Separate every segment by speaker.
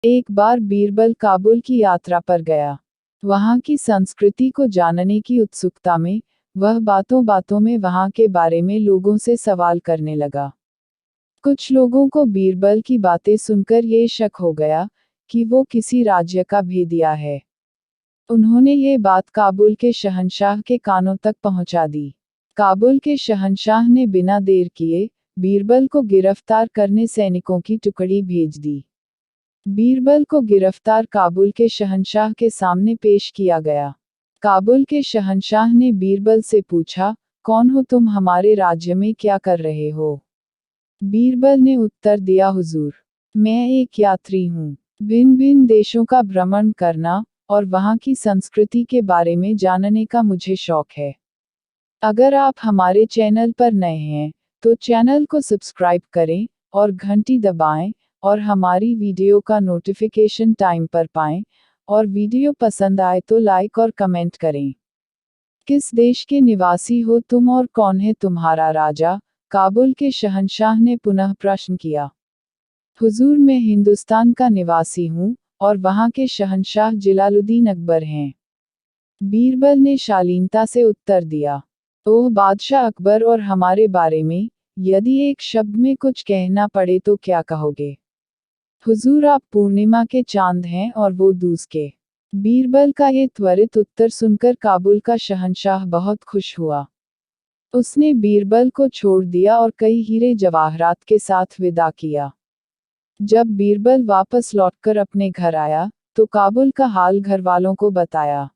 Speaker 1: एक बार बीरबल काबुल की यात्रा पर गया। वहां की संस्कृति को जानने की उत्सुकता में वह बातों बातों में वहां के बारे में लोगों से सवाल करने लगा। कुछ लोगों को बीरबल की बातें सुनकर ये शक हो गया कि वो किसी राज्य का भेदिया है। उन्होंने ये बात काबुल के शहंशाह के कानों तक पहुंचा दी। काबुल के शहंशाह ने बिना देर किए बीरबल को गिरफ्तार करने सैनिकों की टुकड़ी भेज दी। बीरबल को गिरफ्तार काबुल के शहंशाह के सामने पेश किया गया। काबुल के शहंशाह ने बीरबल से पूछा, कौन हो तुम, हमारे राज्य में क्या कर रहे हो? बीरबल ने उत्तर दिया, हुजूर, मैं एक यात्री हूँ। भिन्न भिन्न देशों का भ्रमण करना और वहाँ की संस्कृति के बारे में जानने का मुझे शौक है। अगर आप हमारे चैनल पर नए हैं तो चैनल को सब्सक्राइब करें और घंटी दबाएं और हमारी वीडियो का नोटिफिकेशन टाइम पर पाएं, और वीडियो पसंद आए तो लाइक और कमेंट करें। किस देश के निवासी हो तुम और कौन है तुम्हारा राजा? काबुल के शहंशाह ने पुनः प्रश्न किया। हुजूर, मैं हिंदुस्तान का निवासी हूँ और वहाँ के शहंशाह जलालुद्दीन अकबर हैं। बीरबल ने शालीनता से उत्तर दिया। ओह बादशाह अकबर, और हमारे बारे में यदि एक शब्द में कुछ कहना पड़े तो क्या कहोगे? हुजूर, आप पूर्णिमा के चांद हैं और वो दूज के। बीरबल का ये त्वरित उत्तर सुनकर काबुल का शहंशाह बहुत खुश हुआ। उसने बीरबल को छोड़ दिया और कई हीरे जवाहरात के साथ विदा किया। जब बीरबल वापस लौटकर अपने घर आया तो काबुल का हाल घरवालों को बताया।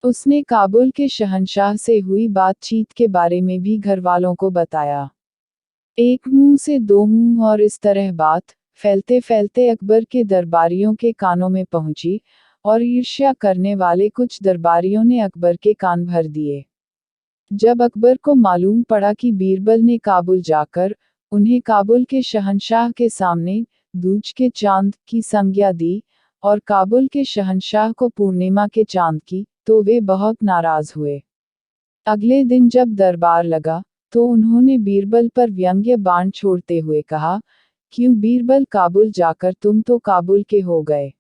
Speaker 1: उसने काबुल के शहंशाह से हुई बातचीत के बारे में भी घरवालों को बताया। एक मुंह से दो मुंह, और इस तरह बात फैलते फैलते अकबर के दरबारियों के कानों में पहुंची, और ईर्ष्या करने वाले कुछ दरबारियों ने अकबर के कान भर दिए। जब अकबर को मालूम पड़ा कि बीरबल ने काबुल जाकर उन्हें काबुल के शहंशाह के सामने दूज के चांद की संज्ञा दी और काबुल के शहंशाह को पूर्णिमा के चांद की, तो वे बहुत नाराज हुए। अगले दिन जब दरबार लगा तो उन्होंने बीरबल पर व्यंग्य बाण छोड़ते हुए कहा, क्यों बीरबल, काबुल जाकर तुम तो काबुल के हो गए।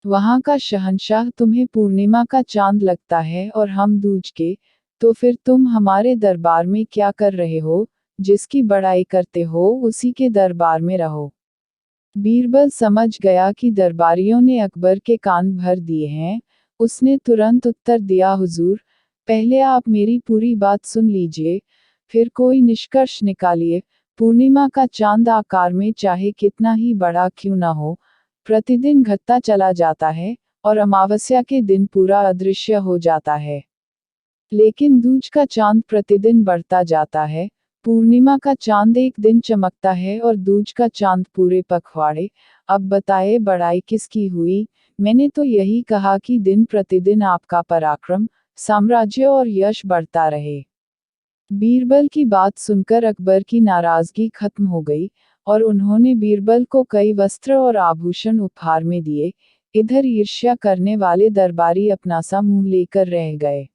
Speaker 1: वहां का शहंशाह तुम्हें पूर्णिमा का चांद लगता है और हम दूज के, तो फिर तुम हमारे दरबार में क्या कर रहे हो? जिसकी बड़ाई करते हो उसी के दरबार में रहो। बीरबल समझ गया कि दरबारियों ने अकबर के कान भर दिए हैं। उसने तुरंत उत्तर दिया, हुजूर, पहले आप मेरी पूरी बात सुन लीजिए, फिर कोई निष्कर्ष निकालिए। पूर्णिमा का चांद आकार में चाहे कितना ही बड़ा क्यों न हो, प्रतिदिन घटता चला जाता है और अमावस्या के दिन पूरा अदृश्य हो जाता है। लेकिन दूज का चांद प्रतिदिन बढ़ता जाता है। पूर्णिमा का चांद एक दिन चमकता है और दूज का चांद पूरे पखवाड़े। अब बताए बड़ाई किसकी हुई? मैंने तो यही कहा कि दिन प्रतिदिन आपका पराक्रम, साम्राज्य और यश बढ़ता रहे। बीरबल की बात सुनकर अकबर की नाराजगी खत्म हो गई और उन्होंने बीरबल को कई वस्त्र और आभूषण उपहार में दिए। इधर ईर्ष्या करने वाले दरबारी अपना सा मुंह लेकर रह गए।